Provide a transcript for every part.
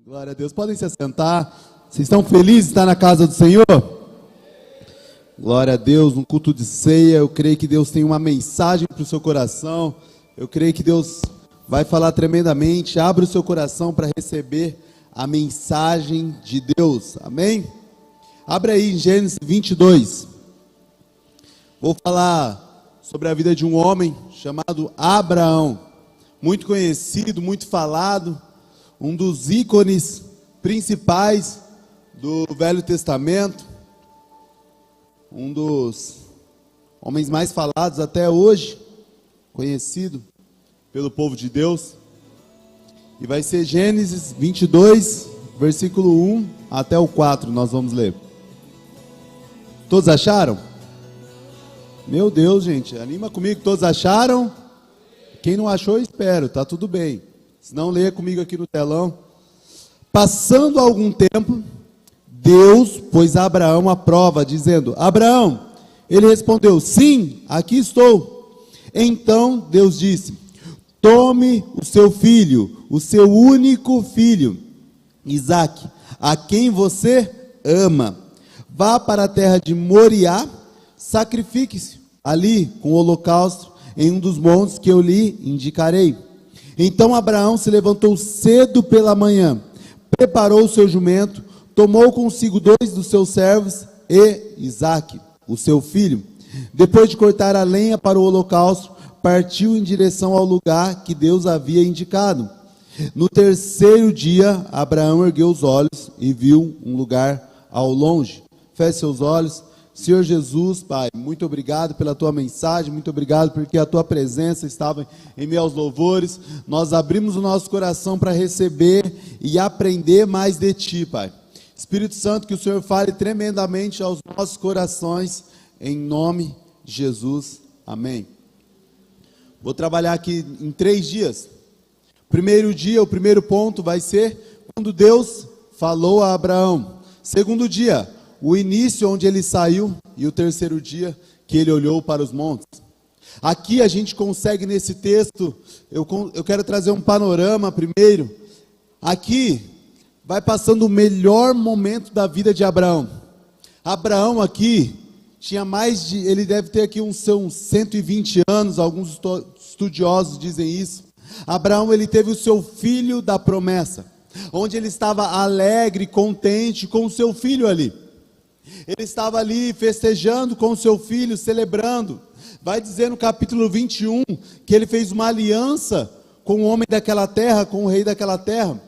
Glória a Deus. Podem se assentar. Vocês estão felizes de estar na casa do Senhor? Glória a Deus. No culto de ceia, eu creio que Deus tem uma mensagem para o seu coração. Eu creio que Deus vai falar tremendamente. Abra o seu coração para receber a mensagem de Deus. Amém? Abra aí em Gênesis 22. Vou falar sobre a vida de um homem chamado Abraão. Muito conhecido, muito falado. Um dos ícones principais do Velho Testamento. Um dos homens mais falados até hoje. Conhecido pelo povo de Deus. E vai ser Gênesis 22, versículo 1 até o 4, nós vamos ler. Todos acharam? Meu Deus, gente, anima comigo. Todos acharam? Quem não achou, espero, tá tudo bem. Se não, leia comigo aqui no telão. Passando algum tempo, Deus pôs a Abraão à prova, dizendo: Abraão, ele respondeu: sim, aqui estou. Então Deus disse: tome o seu filho, o seu único filho, Isaque, a quem você ama. Vá para a terra de Moriá, sacrifique-se ali com o holocausto em um dos montes que eu lhe indicarei. Então Abraão se levantou cedo pela manhã, preparou o seu jumento, tomou consigo 2 dos seus servos e Isaque, o seu filho. Depois de cortar a lenha para o holocausto, partiu em direção ao lugar que Deus havia indicado. No terceiro dia, Abraão ergueu os olhos e viu um lugar ao longe. Feche seus olhos. Senhor Jesus, Pai, muito obrigado pela Tua mensagem, muito obrigado porque a Tua presença estava em meio aos louvores. Nós abrimos o nosso coração para receber e aprender mais de Ti, Pai. Espírito Santo, que o Senhor fale tremendamente aos nossos corações, em nome de Jesus. Amém. Vou trabalhar aqui em 3 dias. Primeiro dia, o primeiro ponto vai ser quando Deus falou a Abraão. Segundo dia, o início onde ele saiu, e o terceiro dia que ele olhou para os montes. Aqui a gente consegue nesse texto, eu quero trazer um panorama primeiro. Aqui vai passando o melhor momento da vida de Abraão. Abraão aqui tinha ele deve ter aqui uns 120 anos, alguns estudiosos dizem isso. Abraão, ele teve o seu filho da promessa, onde ele estava alegre, contente com o seu filho ali. Ele estava ali festejando com o seu filho, celebrando. Vai dizer no capítulo 21 que ele fez uma aliança com o homem daquela terra, com o rei daquela terra.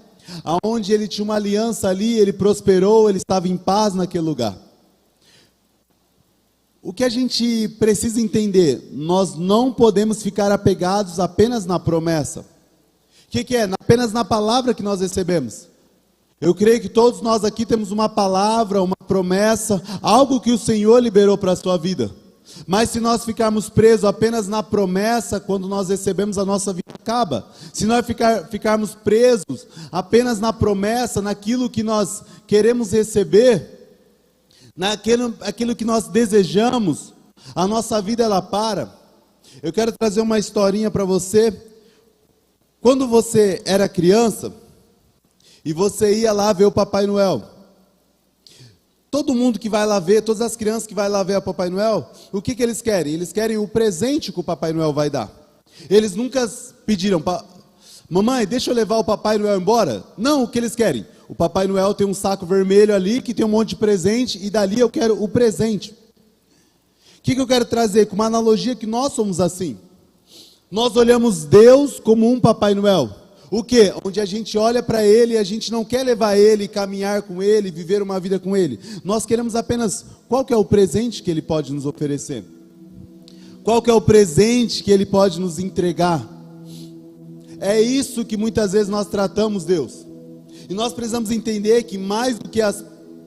Aonde ele tinha uma aliança ali, ele prosperou, ele estava em paz naquele lugar. O que a gente precisa entender, nós não podemos ficar apegados apenas na promessa. O que é? Apenas na palavra que nós recebemos. Eu creio que todos nós aqui temos uma palavra, uma promessa, algo que o Senhor liberou para a sua vida. Mas se nós ficarmos presos apenas na promessa, quando nós recebemos, a nossa vida acaba. Se nós ficarmos presos apenas na promessa, naquilo que nós queremos receber, aquilo que nós desejamos, a nossa vida ela para. Eu quero trazer uma historinha para você. Quando você era criança e você ia lá ver o Papai Noel, todo mundo que vai lá ver, todas as crianças que vai lá ver o Papai Noel, o que eles querem? Eles querem o presente que o Papai Noel vai dar. Eles nunca pediram: mamãe, deixa eu levar o Papai Noel embora. Não, o que eles querem? O Papai Noel tem um saco vermelho ali, que tem um monte de presente, e dali eu quero o presente. O que eu quero trazer? Com uma analogia que nós somos assim. Nós olhamos Deus como um Papai Noel. O quê? Onde a gente olha para Ele e a gente não quer levar Ele, caminhar com Ele, viver uma vida com Ele. Nós queremos apenas, qual que é o presente que Ele pode nos oferecer? Qual que é o presente que Ele pode nos entregar? É isso que muitas vezes nós tratamos Deus. E nós precisamos entender que mais do que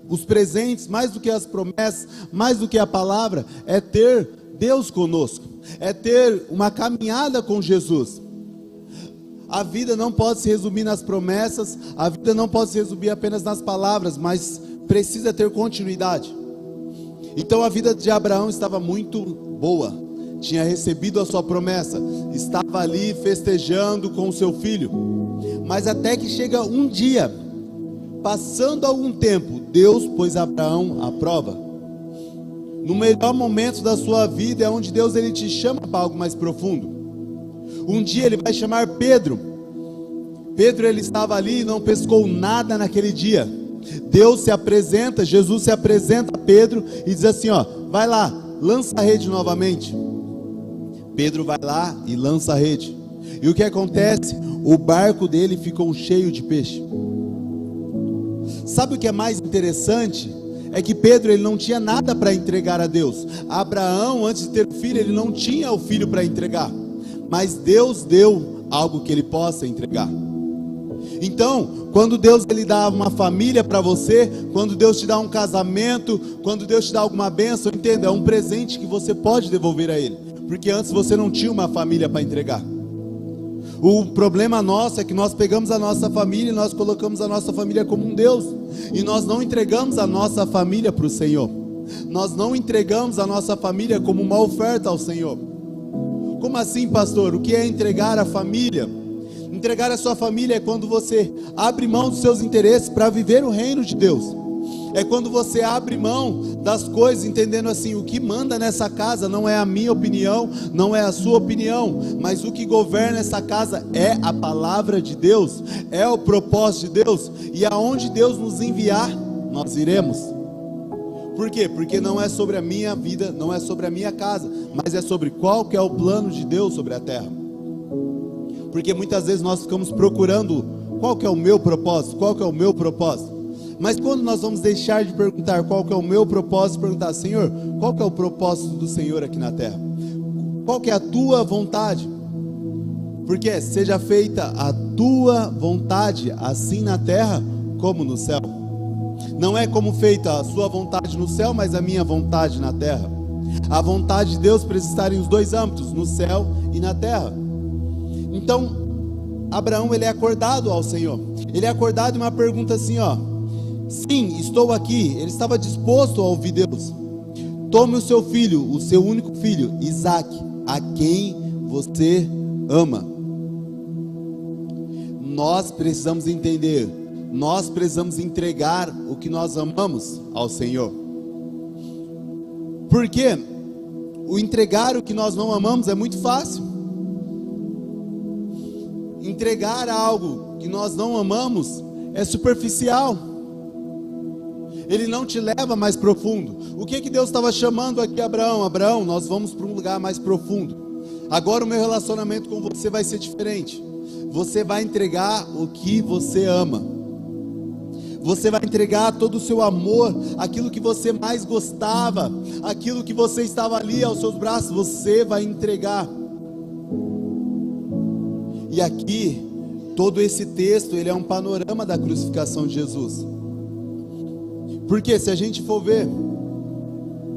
os presentes, mais do que as promessas, mais do que a palavra, é ter Deus conosco, é ter uma caminhada com Jesus. A vida não pode se resumir nas promessas, a vida não pode se resumir apenas nas palavras, mas precisa ter continuidade. Então a vida de Abraão estava muito boa, tinha recebido a sua promessa, estava ali festejando com o seu filho. Mas até que chega um dia passando algum tempo, Deus pôs Abraão à prova. No melhor momento da sua vida é onde Deus ele te chama para algo mais profundo. Um dia ele vai chamar Pedro. Pedro ele estava ali e não pescou nada naquele dia. Deus se apresenta, Jesus se apresenta a Pedro e diz assim, ó, vai lá, lança a rede novamente. Pedro vai lá e lança a rede. E o que acontece? O barco dele ficou cheio de peixe. Sabe o que é mais interessante? É que Pedro ele não tinha nada para entregar a Deus. Abraão, antes de ter o filho, ele não tinha o filho para entregar. Mas Deus deu algo que ele possa entregar. Então, quando Deus ele dá uma família para você, quando Deus te dá um casamento, quando Deus te dá alguma bênção, entenda, é um presente que você pode devolver a Ele. Porque antes você não tinha uma família para entregar. O problema nosso é que nós pegamos a nossa família e nós colocamos a nossa família como um Deus. E nós não entregamos a nossa família para o Senhor. Nós não entregamos a nossa família como uma oferta ao Senhor. Como assim, pastor? O que é entregar a família? Entregar a sua família é quando você abre mão dos seus interesses para viver o reino de Deus. É quando você abre mão das coisas, entendendo assim, o que manda nessa casa não é a minha opinião, não é a sua opinião, mas o que governa essa casa é a palavra de Deus, é o propósito de Deus, e aonde Deus nos enviar, nós iremos. Por quê? Porque não é sobre a minha vida, não é sobre a minha casa, mas é sobre qual que é o plano de Deus sobre a terra. Porque muitas vezes nós ficamos procurando qual que é o meu propósito, qual que é o meu propósito. Mas quando nós vamos deixar de perguntar qual que é o meu propósito, perguntar, Senhor, qual que é o propósito do Senhor aqui na terra? Qual que é a tua vontade? Porque seja feita a tua vontade, assim na terra como no céu. Não é como feita a sua vontade no céu, mas a minha vontade na terra. A vontade de Deus precisa estar em os dois âmbitos, no céu e na terra. Então, Abraão ele é acordado ao Senhor. Ele é acordado e uma pergunta assim, ó. Sim, estou aqui. Ele estava disposto a ouvir Deus. Tome o seu filho, o seu único filho, Isaque, a quem você ama. Nós precisamos entender, nós precisamos entregar o que nós amamos ao Senhor. Porque o entregar o que nós não amamos é muito fácil. Entregar algo que nós não amamos é superficial. Ele não te leva mais profundo. O que Deus estava chamando aqui Abraão? Abraão, nós vamos para um lugar mais profundo. Agora o meu relacionamento com você vai ser diferente. Você vai entregar o que você ama. Você vai entregar todo o seu amor, aquilo que você mais gostava, aquilo que você estava ali aos seus braços, você vai entregar. E aqui, todo esse texto, ele é um panorama da crucificação de Jesus. Porque se a gente for ver,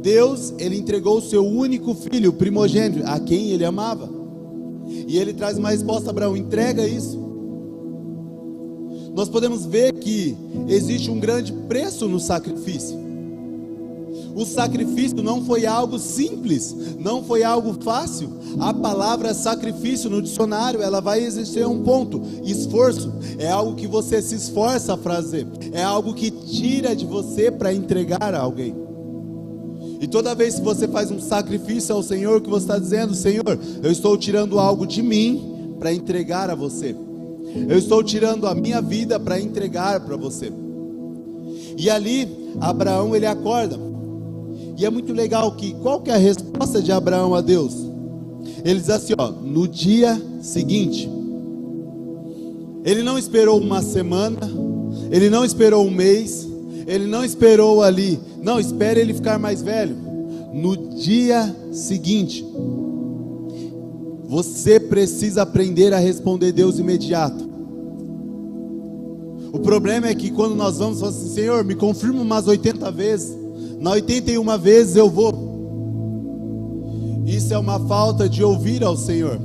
Deus, ele entregou o seu único filho, o primogênito, a quem ele amava. E ele traz uma resposta a Abraão, entrega isso. Nós podemos ver que existe um grande preço no sacrifício. O sacrifício não foi algo simples, não foi algo fácil. A palavra sacrifício no dicionário, ela vai existir um ponto, esforço. É algo que você se esforça a fazer, é algo que tira de você para entregar a alguém. E toda vez que você faz um sacrifício ao Senhor, que você está dizendo, Senhor, eu estou tirando algo de mim para entregar a você. Eu estou tirando a minha vida para entregar para você. E ali, Abraão ele acorda. E é muito legal que, qual que é a resposta de Abraão a Deus? Ele diz assim, ó, no dia seguinte. Ele não esperou uma semana, ele não esperou um mês, ele não esperou ali, não, espere ele ficar mais velho. No dia seguinte, você precisa aprender a responder Deus imediato. O problema é que quando nós vamos falar assim, Senhor, me confirma umas 80 vezes, na 81 vezes eu vou. Isso é uma falta de ouvir ao Senhor.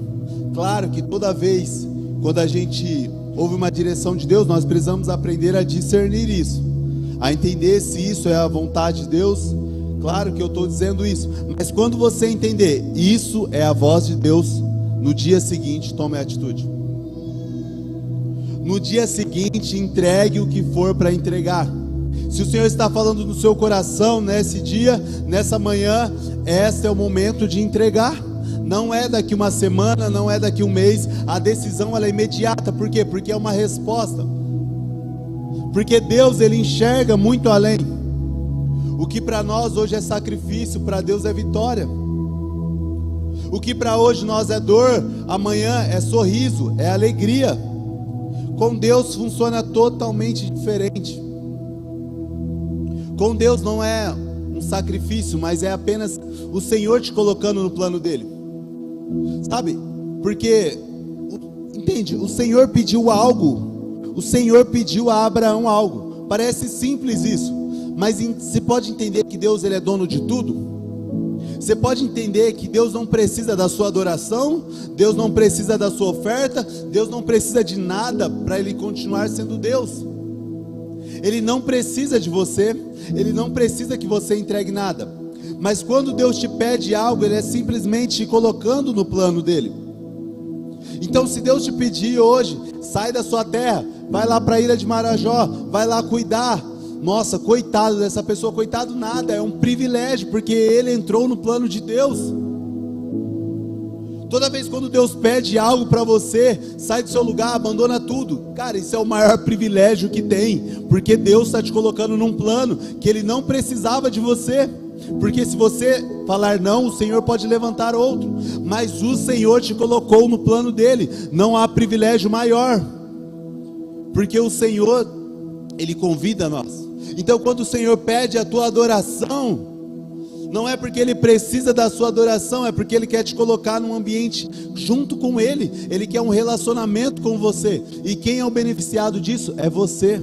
Claro que toda vez, quando a gente ouve uma direção de Deus, nós precisamos aprender a discernir isso, a entender se isso é a vontade de Deus. Claro que eu estou dizendo isso, mas quando você entender, isso é a voz de Deus, no dia seguinte, tome a atitude. no dia seguinte entregue o que for para entregar. Se o Senhor está falando no seu coração nesse dia, nessa manhã, este é o momento de entregar. Não é daqui uma semana, não é daqui um mês. A decisão ela é imediata. Por quê? Porque é uma resposta. Porque Deus ele enxerga muito além. O que para nós hoje é sacrifício, para Deus é vitória. O que para hoje nós é dor, amanhã é sorriso, é alegria. Com Deus funciona totalmente diferente. Com Deus não é um sacrifício, mas é apenas o Senhor te colocando no plano dele. Sabe? Porque, entende? O Senhor pediu algo. O Senhor pediu a Abraão algo. Parece simples isso, mas você pode entender que Deus ele é dono de tudo. Você pode entender que Deus não precisa da sua adoração, Deus não precisa da sua oferta, Deus não precisa de nada para Ele continuar sendo Deus. Ele não precisa de você, Ele não precisa que você entregue nada. Mas quando Deus te pede algo, Ele é simplesmente te colocando no plano dEle. Então se Deus te pedir hoje, sai da sua terra, vai lá para a ilha de Marajó, vai lá cuidar. Nossa, coitado dessa pessoa, coitado nada, é um privilégio, porque ele entrou no plano de Deus. Toda vez quando Deus pede algo para você, sai do seu lugar, abandona tudo. Cara, isso é o maior privilégio que tem, porque Deus está te colocando num plano que Ele não precisava de você. Porque se você falar não, o Senhor pode levantar outro, mas o Senhor te colocou no plano dEle. Não há privilégio maior, porque o Senhor, Ele convida nós. Então quando o Senhor pede a tua adoração, não é porque Ele precisa da sua adoração, é porque Ele quer te colocar num ambiente junto com Ele. Ele quer um relacionamento com você. E quem é o beneficiado disso? É você.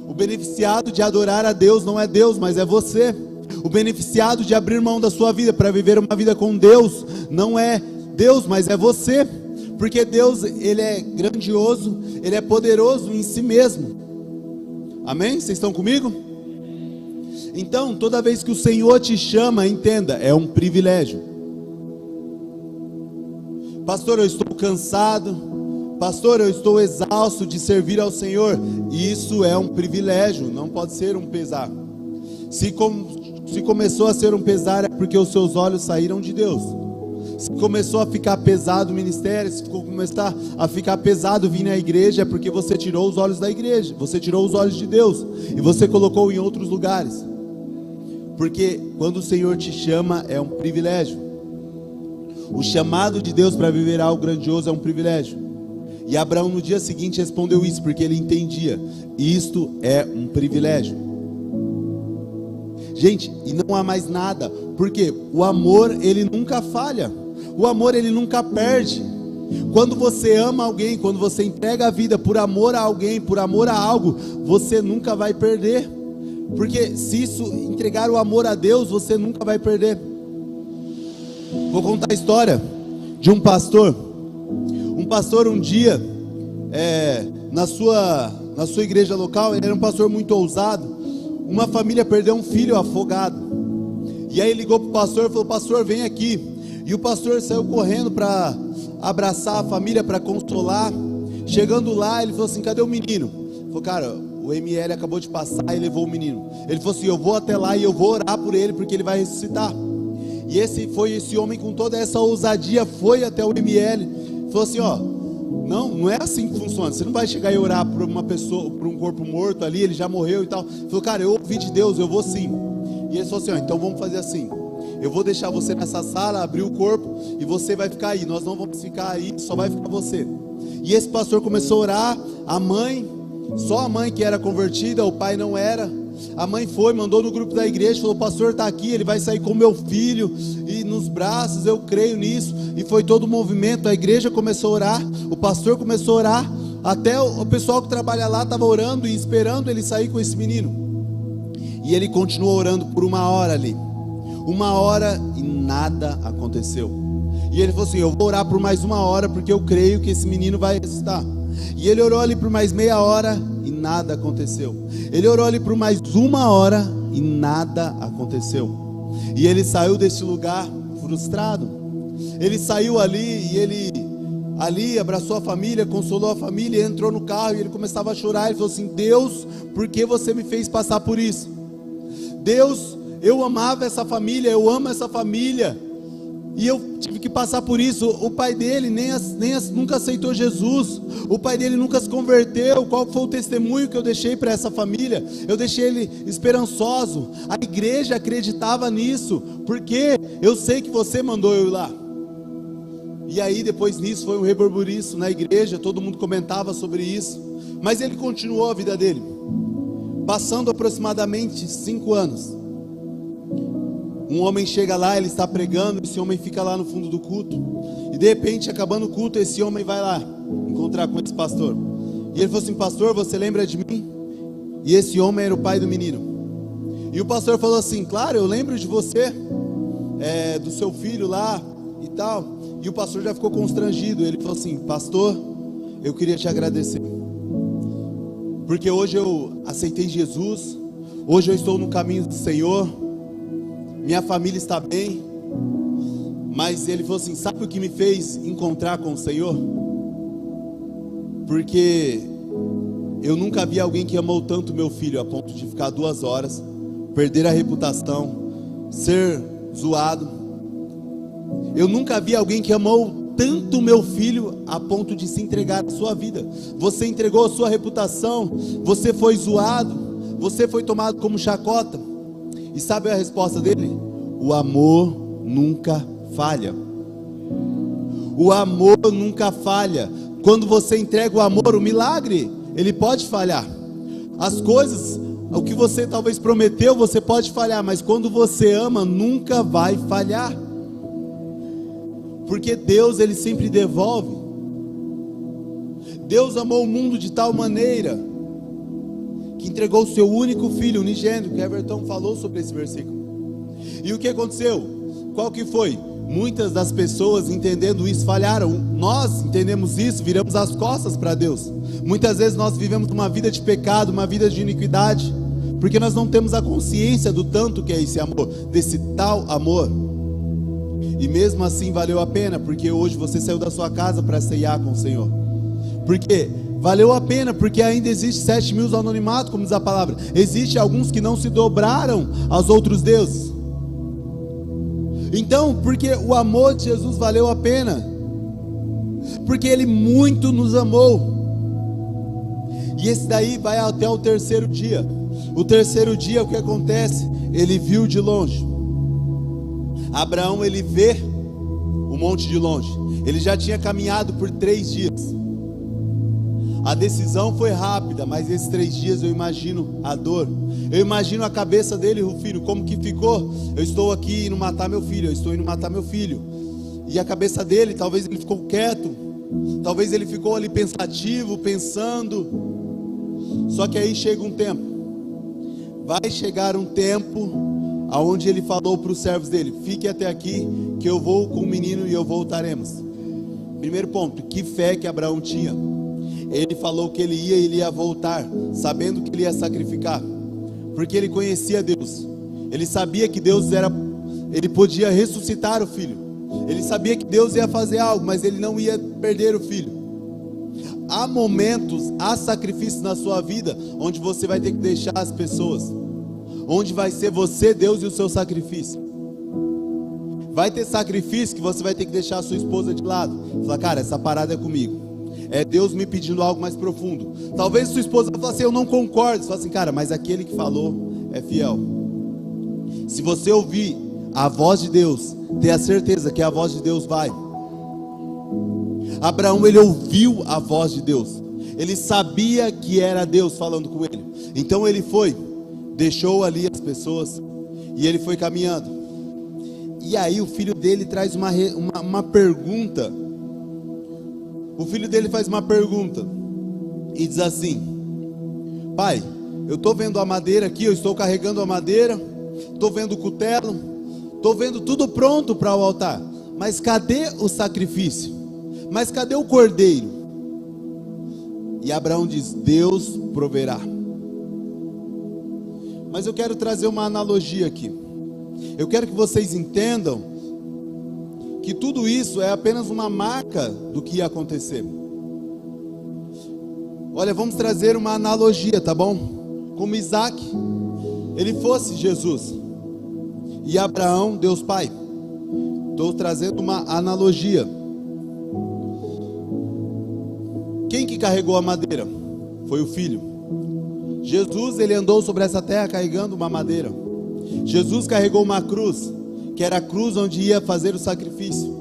O beneficiado de adorar a Deus não é Deus, mas é você. O beneficiado de abrir mão da sua vida para viver uma vida com Deus não é Deus, mas é você. Porque Deus, Ele é grandioso, Ele é poderoso em si mesmo. Amém? Vocês estão comigo? Então, toda vez que o Senhor te chama, entenda, é um privilégio. Pastor, eu estou cansado. Pastor, eu estou exausto de servir ao Senhor. Isso é um privilégio, não pode ser um pesar. Se começou a ser um pesar, é porque os seus olhos saíram de Deus. Se começou a ficar pesado o ministério, se começar a ficar pesado vir na igreja, é porque você tirou os olhos da igreja, você tirou os olhos de Deus e você colocou em outros lugares. Porque quando o Senhor te chama, é um privilégio. O chamado de Deus para viver algo grandioso é um privilégio. E Abraão no dia seguinte respondeu isso, porque ele entendia, isto é um privilégio. Gente, e não há mais nada, porque o amor ele nunca falha. O amor ele nunca perde. Quando você ama alguém, quando você entrega a vida por amor a alguém, por amor a algo, você nunca vai perder. Porque se isso entregar o amor a Deus, você nunca vai perder. Vou contar a história de um pastor. Um pastor um dia, na sua igreja local, ele era um pastor muito ousado. Uma família perdeu um filho afogado. E aí ligou para o pastor e falou: pastor, vem aqui. E o pastor saiu correndo para abraçar a família, para consolar. Chegando lá, ele falou assim: cadê o menino? Ele falou: cara, o ML acabou de passar e levou o menino. Ele falou assim: eu vou até lá e eu vou orar por ele, porque ele vai ressuscitar. E esse homem com toda essa ousadia foi até o ML. Falou assim: ó, não é assim que funciona. Você não vai chegar e orar por uma pessoa, por um corpo morto ali, ele já morreu e tal. Ele falou: cara, eu ouvi de Deus, eu vou sim. E ele falou assim: ó, então vamos fazer assim. Eu vou deixar você nessa sala, abrir o corpo, e você vai ficar aí. Nós não vamos ficar aí, só vai ficar você. E esse pastor começou a orar. A mãe, só a mãe que era convertida, o pai não era. A mãe foi, mandou no grupo da igreja, falou: o pastor está aqui, ele vai sair com meu filho e nos braços, eu creio nisso. E foi todo o movimento, a igreja começou a orar, o pastor começou a orar, até o pessoal que trabalha lá estava orando e esperando ele sair com esse menino. E ele continuou orando por 1 hora ali, 1 hora, e nada aconteceu. E ele falou assim: eu vou orar por mais 1 hora, porque eu creio que esse menino vai ressuscitar. E ele orou ali por mais meia hora e nada aconteceu. Ele orou ali por mais 1 hora e nada aconteceu. E ele saiu desse lugar frustrado. Ele saiu ali e ele ali, abraçou a família, consolou a família, entrou no carro e ele começava a chorar. Ele falou assim: Deus, por que você me fez passar por isso? Deus, eu amava essa família, eu amo essa família, e eu tive que passar por isso. O pai dele nunca aceitou Jesus, o pai dele nunca se converteu. Qual foi o testemunho que eu deixei para essa família? Eu deixei ele esperançoso. A igreja acreditava nisso, porque eu sei que você mandou eu ir lá. E aí depois nisso foi um reburburiço na igreja, todo mundo comentava sobre isso, mas ele continuou a vida dele. Passando aproximadamente 5 anos, um homem chega lá, ele está pregando, esse homem fica lá no fundo do culto, e de repente, acabando o culto, esse homem vai lá encontrar com esse pastor, e ele falou assim: pastor, você lembra de mim? E esse homem era o pai do menino, e o pastor falou assim: claro, eu lembro de você, do seu filho lá e tal. E o pastor já ficou constrangido. Ele falou assim: pastor, eu queria te agradecer, porque hoje eu aceitei Jesus, hoje eu estou no caminho do Senhor, minha família está bem. Mas ele falou assim: sabe o que me fez encontrar com o Senhor? Porque eu nunca vi alguém que amou tanto meu filho a ponto de ficar 2 horas, perder a reputação, ser zoado. Eu nunca vi alguém que amou tanto meu filho a ponto de se entregar a sua vida. Você entregou a sua reputação, você foi zoado, você foi tomado como chacota. E sabe a resposta dele? O amor nunca falha. O amor nunca falha. Quando você entrega o amor, o milagre, ele pode falhar. As coisas, o que você talvez prometeu, você pode falhar, mas quando você ama, nunca vai falhar. Porque Deus, ele sempre devolve. Deus amou o mundo de tal maneira que entregou o seu único filho unigênito, que Everton falou sobre esse versículo. E o que aconteceu? Qual que foi? Muitas das pessoas, entendendo isso, falharam. Nós entendemos isso, viramos as costas para Deus. Muitas vezes nós vivemos uma vida de pecado, uma vida de iniquidade, porque nós não temos a consciência do tanto que é esse amor, desse tal amor. E mesmo assim valeu a pena, porque hoje você saiu da sua casa para ceiar com o Senhor. Porque valeu a pena, porque ainda existe 7 mil anonimato, como diz a palavra. Existe alguns que não se dobraram aos outros deuses. Então, porque o amor de Jesus valeu a pena, porque Ele muito nos amou. E esse daí vai até o 3º dia. O 3º dia, o que acontece? Ele viu de longe. Abraão, ele vê o monte de longe. Ele já tinha caminhado por 3 dias. A decisão foi rápida, mas esses 3 dias eu imagino a dor. Eu imagino a cabeça dele, Rufino, como que ficou. Eu estou aqui indo matar meu filho, eu estou indo matar meu filho. E a cabeça dele, talvez ele ficou quieto, talvez ele ficou ali pensativo, pensando. Só que aí chega um tempo. Vai chegar um tempo aonde ele falou para os servos dele: fique até aqui, que eu vou com o menino e eu voltaremos. Primeiro ponto, que fé que Abraão tinha. Ele falou que ele ia voltar, sabendo que ele ia sacrificar, porque ele conhecia Deus. Ele sabia que ele podia ressuscitar o filho. Ele sabia que Deus ia fazer algo, mas ele não ia perder o filho. Há momentos, há sacrifícios na sua vida, onde você vai ter que deixar as pessoas, onde vai ser você, Deus e o seu sacrifício. Vai ter sacrifício que você vai ter que deixar a sua esposa de lado. Falar: cara, essa parada é comigo, é Deus me pedindo algo mais profundo. Talvez sua esposa fale assim: eu não concordo. Você fala assim: cara, mas aquele que falou é fiel. Se você ouvir a voz de Deus, tenha certeza que a voz de Deus vai. Abraão, ele ouviu a voz de Deus. Ele sabia que era Deus falando com ele. Então ele foi, deixou ali as pessoas e ele foi caminhando. E aí o filho dele traz uma pergunta. O filho dele faz uma pergunta e diz assim: pai, eu estou vendo a madeira aqui, eu estou carregando a madeira, estou vendo o cutelo, estou vendo tudo pronto para o altar, mas cadê o sacrifício? Mas cadê o cordeiro? E Abraão diz: Deus proverá. Mas eu quero trazer uma analogia aqui. Eu quero que vocês entendam que tudo isso é apenas uma marca do que ia acontecer. Olha, vamos trazer uma analogia, tá bom? Como Isaac, ele fosse Jesus, e Abraão, Deus Pai. Estou trazendo uma analogia. Quem que carregou a madeira? Foi o filho. Jesus, ele andou sobre essa terra carregando uma madeira. Jesus carregou uma cruz, que era a cruz onde ia fazer o sacrifício.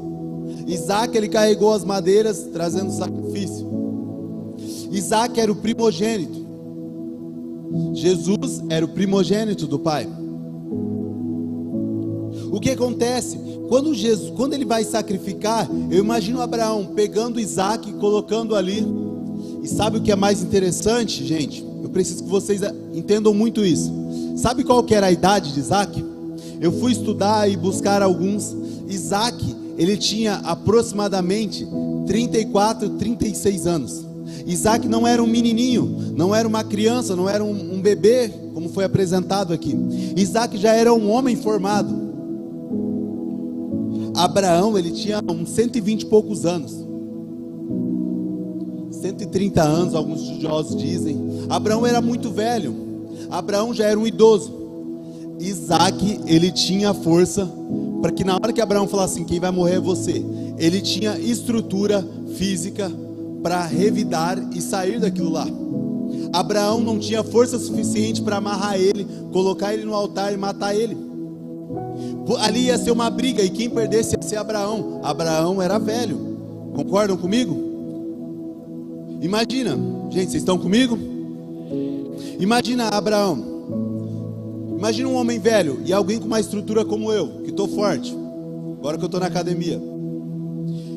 Isaac, ele carregou as madeiras trazendo o sacrifício. Isaac era o primogênito. Jesus era o primogênito do Pai. O que acontece? Quando ele vai sacrificar, eu imagino Abraão pegando Isaac e colocando ali. E sabe o que é mais interessante, gente? Eu preciso que vocês entendam muito isso. Sabe qual que era a idade de Isaac? Eu fui estudar e buscar alguns. Isaac, ele tinha aproximadamente 34, 36 anos. Isaac não era um menininho, não era uma criança, não era um bebê, como foi apresentado aqui. Isaac já era um homem formado. Abraão, ele tinha uns 120 e poucos anos, 130 anos, alguns estudiosos dizem. Abraão era muito velho, Abraão já era um idoso. Isaac, ele tinha força, para que na hora que Abraão falasse assim, quem vai morrer é você, ele tinha estrutura física para revidar e sair daquilo lá. Abraão não tinha força suficiente para amarrar ele, colocar ele no altar e matar ele. Ali ia ser uma briga, e quem perdesse ia ser Abraão. Abraão era velho, concordam comigo? Imagina, gente, vocês estão comigo? Imagina Abraão, imagina um homem velho e alguém com uma estrutura como eu, que estou forte, agora que eu estou na academia.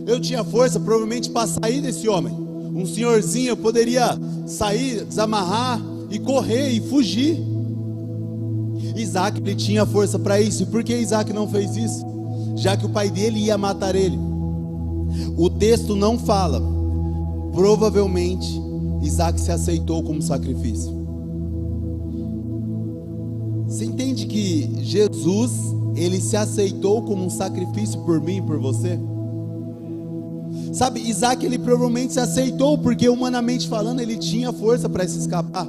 Eu tinha força provavelmente para sair desse homem. Um senhorzinho, eu poderia sair, desamarrar e correr e fugir. Isaac, ele tinha força para isso. E por que Isaac não fez isso? Já que o pai dele ia matar ele. O texto não fala. Provavelmente Isaac se aceitou como sacrifício. Você entende que Jesus, ele se aceitou como um sacrifício por mim e por você? Sabe, Isaac, ele provavelmente se aceitou porque, humanamente falando, ele tinha força para se escapar.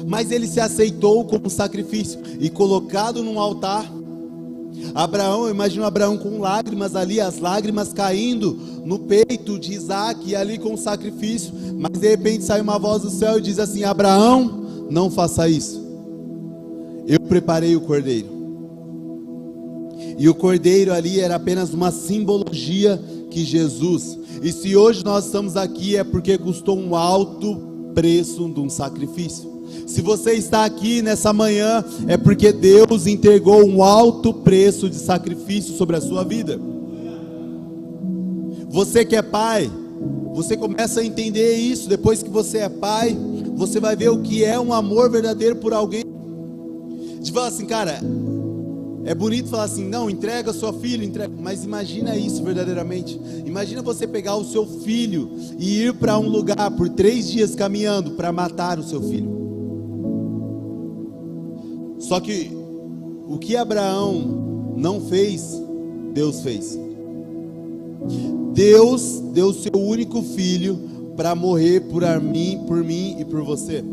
Mas ele se aceitou como sacrifício e colocado num altar. Abraão, eu imagino Abraão com lágrimas ali, as lágrimas caindo no peito de Isaac, e ali com o sacrifício. Mas de repente sai uma voz do céu e diz assim: Abraão, não faça isso. Eu preparei o cordeiro. E o cordeiro ali era apenas uma simbologia que Jesus. E se hoje nós estamos aqui é porque custou um alto preço de um sacrifício. Se você está aqui nessa manhã é porque Deus entregou um alto preço de sacrifício sobre a sua vida. Você que é pai, você começa a entender isso. Depois que você é pai, você vai ver o que é um amor verdadeiro por alguém. De falar assim, cara, é bonito falar assim, não, entrega sua filha, entrega. Mas imagina isso verdadeiramente. Imagina você pegar o seu filho e ir para um lugar por 3 dias caminhando para matar o seu filho. Só que o que Abraão não fez, Deus fez. Deus deu seu único filho para morrer por mim e por você.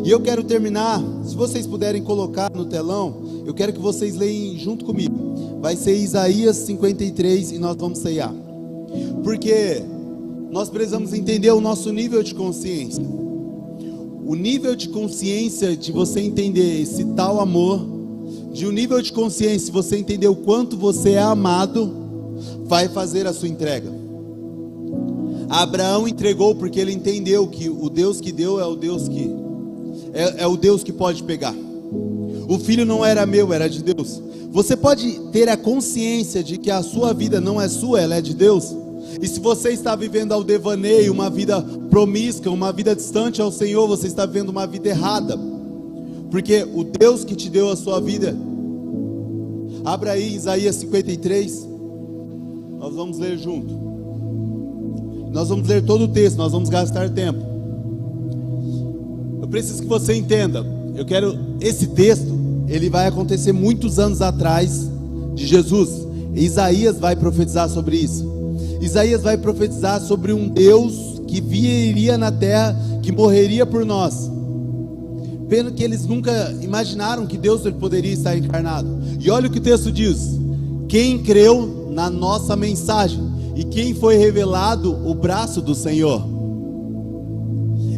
E eu quero terminar, se vocês puderem colocar no telão, eu quero que vocês leem junto comigo. Vai ser Isaías 53 e nós vamos ceiar. Porque nós precisamos entender o nosso nível de consciência. O nível de consciência de você entender esse tal amor, de um nível de consciência, se você entender o quanto você é amado, vai fazer a sua entrega. Abraão entregou porque ele entendeu que o Deus que deu é o Deus que é o Deus que pode pegar. O filho não era meu, era de Deus. Você pode ter a consciência de que a sua vida não é sua, ela é de Deus. E se você está vivendo ao devaneio, uma vida promíscua, uma vida distante ao Senhor, você está vivendo uma vida errada. Porque o Deus que te deu a sua vida, abra aí Isaías 53, nós vamos ler junto. Nós vamos ler todo o texto, nós vamos gastar tempo. Eu preciso que você entenda, esse texto, ele vai acontecer muitos anos atrás de Jesus. Isaías vai profetizar sobre isso. Isaías vai profetizar sobre um Deus que viria na terra, que morreria por nós. Pena que eles nunca imaginaram que Deus poderia estar encarnado. E olha o que o texto diz: quem creu na nossa mensagem e quem foi revelado o braço do Senhor.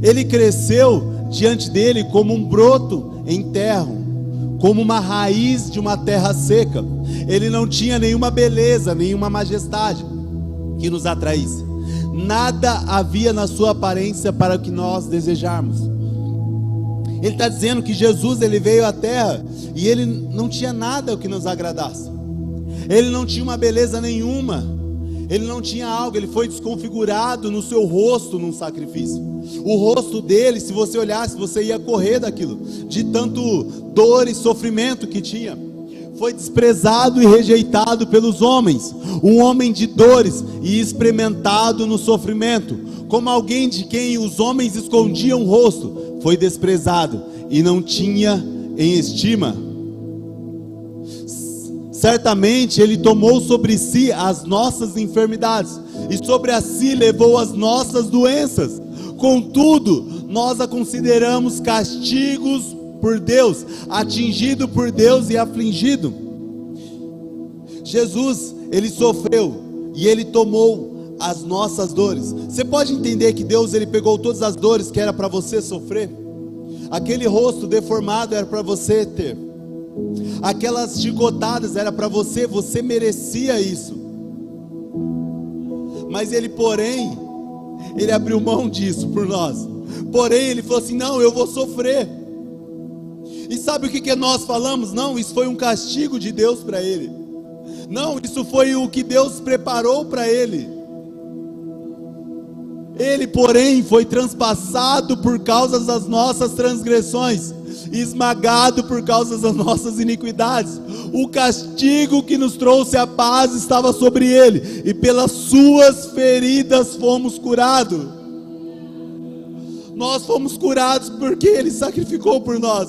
Ele cresceu diante dele como um broto em terra, como uma raiz de uma terra seca. Ele não tinha nenhuma beleza, nenhuma majestade que nos atraísse. Nada havia na sua aparência para o que nós desejarmos. Ele está dizendo que Jesus, ele veio à terra e ele não tinha nada que nos agradasse. Ele não tinha uma beleza nenhuma. Ele não tinha algo, ele foi desconfigurado no seu rosto num sacrifício. O rosto dele, se você olhasse, você ia correr daquilo, de tanto dor e sofrimento que tinha. Foi desprezado e rejeitado pelos homens, um homem de dores e experimentado no sofrimento, como alguém de quem os homens escondiam o rosto. Foi desprezado e não tinha em estima. Certamente ele tomou sobre si as nossas enfermidades e sobre a si levou as nossas doenças. Contudo, nós a consideramos castigos por Deus, atingido por Deus e afligido. Jesus, ele sofreu e ele tomou as nossas dores. Você pode entender que Deus, ele pegou todas as dores que era para você sofrer? Aquele rosto deformado era para você ter. Aquelas chicotadas era para você, você merecia isso. Mas ele, porém, ele abriu mão disso por nós. Porém, ele falou assim: não, eu vou sofrer. E sabe o que nós falamos? Não, isso foi um castigo de Deus para ele. Não, isso foi o que Deus preparou para ele. Ele, porém, foi transpassado por causa das nossas transgressões, esmagado por causa das nossas iniquidades. O castigo que nos trouxe a paz estava sobre ele, e pelas suas feridas fomos curados. Nós fomos curados porque ele sacrificou por nós.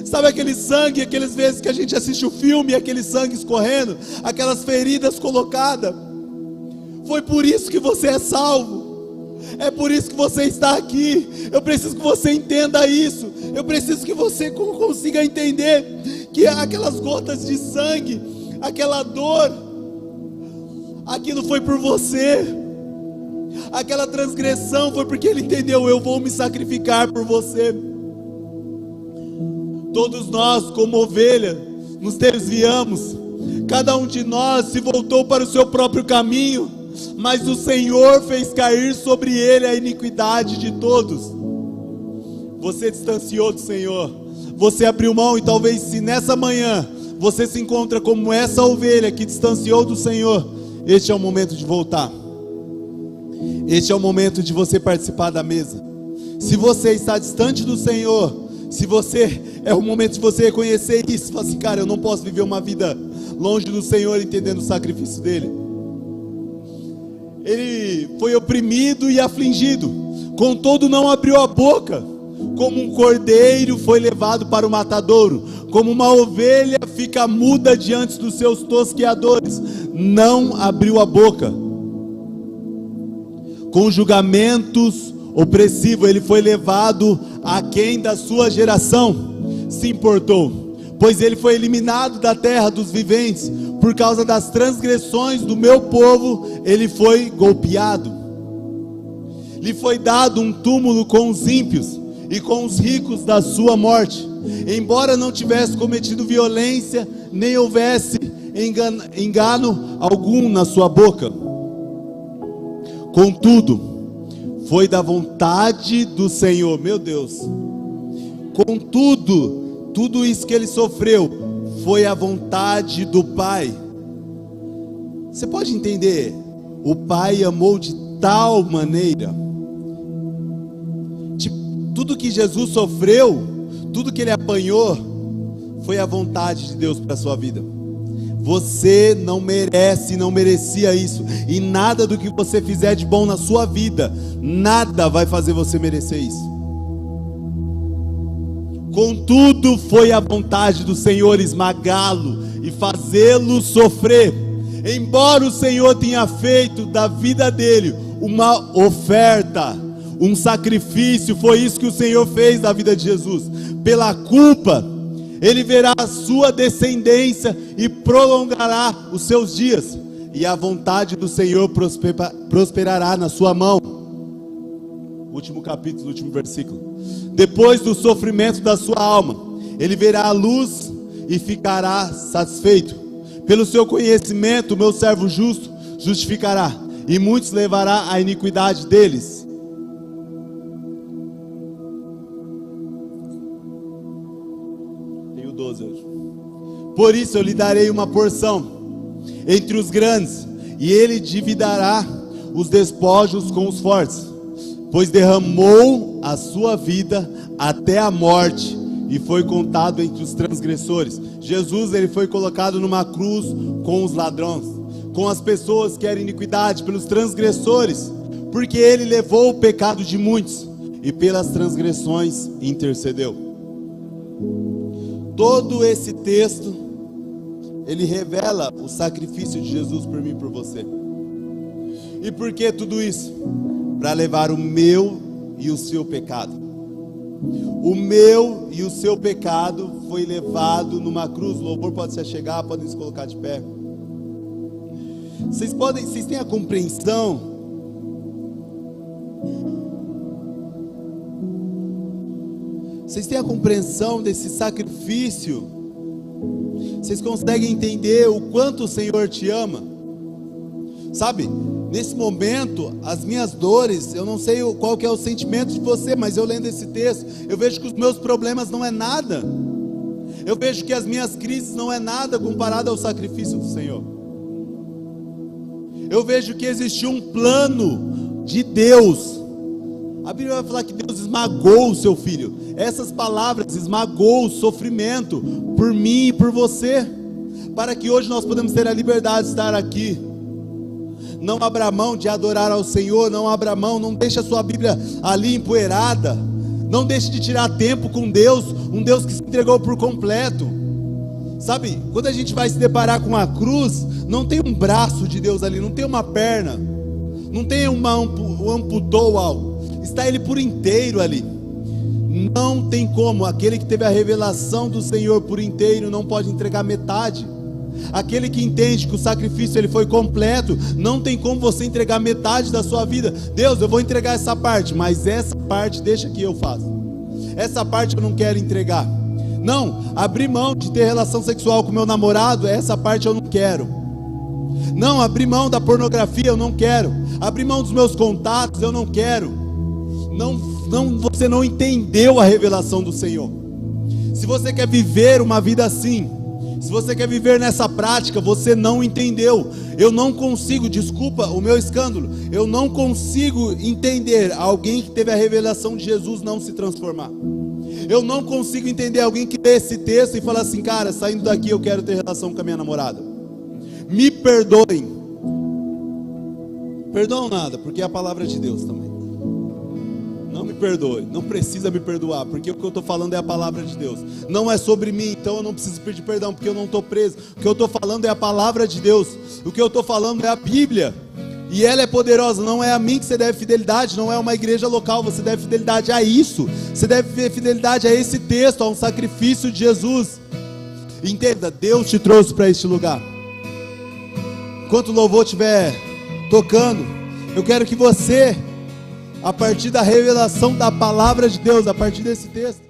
Sabe aquele sangue, aquelas vezes que a gente assiste o filme, aquele sangue escorrendo, aquelas feridas colocadas? Foi por isso que você é salvo. É por isso que você está aqui. Eu preciso que você entenda isso. Eu preciso que você consiga entender que aquelas gotas de sangue, aquela dor, aquilo foi por você. Aquela transgressão foi porque ele entendeu: eu vou me sacrificar por você. Todos nós, como ovelha, nos desviamos. Cada um de nós se voltou para o seu próprio caminho, mas o Senhor fez cair sobre ele a iniquidade de todos. Você distanciou do Senhor, você abriu mão, e talvez se nessa manhã você se encontra como essa ovelha que distanciou do Senhor, este é o momento de voltar. Este é o momento de você participar da mesa. Se você está distante do Senhor, é o momento de você reconhecer isso. Falar assim: cara, eu não posso viver uma vida longe do Senhor, entendendo o sacrifício dele. Ele foi oprimido e afligido, contudo não abriu a boca. Como um cordeiro foi levado para o matadouro, como uma ovelha fica muda diante dos seus tosqueadores, não abriu a boca. Com julgamentos opressivos ele foi levado a quem da sua geração se importou, pois ele foi eliminado da terra dos viventes. Por causa das transgressões do meu povo ele foi golpeado. Lhe foi dado um túmulo com os ímpios e com os ricos da sua morte, embora não tivesse cometido violência, nem houvesse engano algum na sua boca. Contudo, foi da vontade do Senhor, meu Deus. Contudo, tudo isso que ele sofreu foi a vontade do Pai. Você pode entender? O Pai amou de tal maneira. Tudo que Jesus sofreu, tudo que ele apanhou, foi a vontade de Deus para a sua vida. Você não merece, não merecia isso. E nada do que você fizer de bom na sua vida, nada vai fazer você merecer isso. Contudo, foi a vontade do Senhor esmagá-lo e fazê-lo sofrer. Embora o Senhor tenha feito da vida dele uma oferta, um sacrifício, foi isso que o Senhor fez da vida de Jesus. Pela culpa, ele verá a sua descendência e prolongará os seus dias, e a vontade do Senhor prosperará na sua mão. Último capítulo, último versículo. Depois do sofrimento da sua alma, ele verá a luz e ficará satisfeito. Pelo seu conhecimento, o meu servo justo justificará, e muitos levará a iniquidade deles. Tenho 12 hoje. Por isso eu lhe darei uma porção entre os grandes, e ele dividirá os despojos com os fortes, pois derramou a sua vida até a morte, e foi contado entre os transgressores. Jesus, ele foi colocado numa cruz com os ladrões, com as pessoas que eram iniquidade, pelos transgressores, porque ele levou o pecado de muitos, e pelas transgressões intercedeu. Todo esse texto, ele revela o sacrifício de Jesus por mim e por você. E por que tudo isso? Para levar o meu e o seu pecado. O meu e o seu pecado foi levado numa cruz. O louvor pode se achegar, podem se colocar de pé. Vocês têm a compreensão? Vocês têm a compreensão desse sacrifício? Vocês conseguem entender o quanto o Senhor te ama? Sabe, nesse momento, as minhas dores, eu não sei qual que é o sentimento de você, mas eu lendo esse texto, eu vejo que os meus problemas não é nada. Eu vejo que as minhas crises não é nada comparado ao sacrifício do Senhor. Eu vejo que existiu um plano de Deus. A Bíblia vai falar que Deus esmagou o seu filho. Essas palavras, esmagou o sofrimento por mim e por você, para que hoje nós podemos ter a liberdade de estar aqui. Não abra mão de adorar ao Senhor, não abra mão, não deixe a sua Bíblia ali empoeirada, não deixe de tirar tempo com Deus, um Deus que se entregou por completo. Sabe, quando a gente vai se deparar com a cruz, não tem um braço de Deus ali, não tem uma perna, não tem amputou algo, está Ele por inteiro ali. Não tem como, aquele que teve a revelação do Senhor por inteiro não pode entregar metade. Aquele que entende que o sacrifício ele foi completo, não tem como você entregar metade da sua vida. Deus, eu vou entregar essa parte, mas essa parte deixa que eu faço. Essa parte eu não quero entregar. Não, abrir mão de ter relação sexual com meu namorado, essa parte eu não quero. Não, abrir mão da pornografia eu não quero. Abrir mão dos meus contatos eu não quero. Não, você não entendeu a revelação do Senhor. Se você quer viver uma vida assim, se você quer viver nessa prática, você não entendeu. Eu não consigo, desculpa o meu escândalo, eu não consigo entender alguém que teve a revelação de Jesus não se transformar. Eu não consigo entender alguém que lê esse texto e fala assim, cara, saindo daqui eu quero ter relação com a minha namorada. Me perdoem. Perdão nada, porque é a palavra de Deus também. Não me perdoe, não precisa me perdoar, porque o que eu estou falando é a palavra de Deus. Não é sobre mim, então eu não preciso pedir perdão, porque eu não estou preso. O que eu estou falando é a palavra de Deus. O que eu estou falando é a Bíblia. E ela é poderosa, não é a mim que você deve fidelidade, não é uma igreja local, você deve fidelidade a isso. Você deve ter fidelidade a esse texto, a um sacrifício de Jesus. Entenda, Deus te trouxe para este lugar. Enquanto o louvor estiver tocando, eu quero que você, a partir da revelação da palavra de Deus, a partir desse texto,